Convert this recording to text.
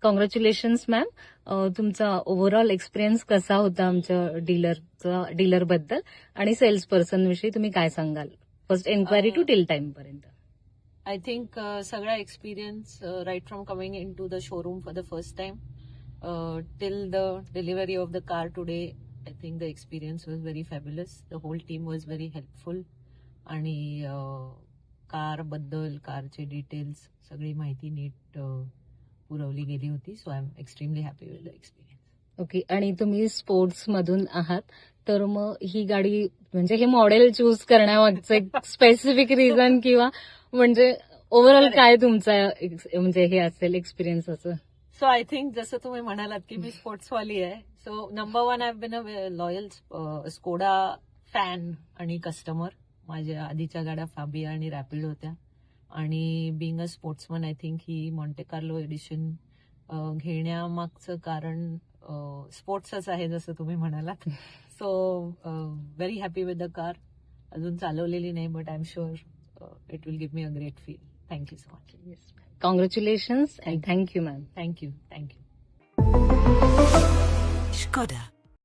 Congratulations ma'am. तुमचा overall experience कसा होता आमच्या डीलरबद्दल आणि सेल्स पर्सन विषयी तुम्ही काय सांगाल? First enquiry to till time पर्यंत. I think सगळा experience right from coming into the showroom for the first time till the delivery of the car today, I think the experience was very fabulous. The whole team was very helpful आणि car बद्दल, कारचे details सगळी माहिती नीट पुरवली गेली होती. So I am extremely happy with the experience. Okay. आणि तुम्ही स्पोर्ट्स मधून आहात, तर मग ही गाडी म्हणजे हे मॉडेल चूज करण्यामागचं एक स्पेसिफिक रिझन किंवा म्हणजे ओव्हरऑल काय तुमचा म्हणजे हे असेल एक्सपिरियन्स असं? सो आय थिंक जसं तुम्ही म्हणालात की मी स्पोर्ट्सवाली आहे. So number 1 I been a loyal Skoda fan आणि कस्टमर. माझ्या आधीच्या गाड्या फाबिया आणि रॅपिड होत्या आणि being a sportsman I think ही मॉन्टे कार्लो एडिशन घेण्यामागचं कारण स्पोर्ट्सच आहे जसं तुम्ही म्हणालात. So very happy with the car. अजून चालवलेली नाही but I am sure it will give me a great feel. Thank you so much. Congratulations and thank you ma'am. Thank you. Skoda.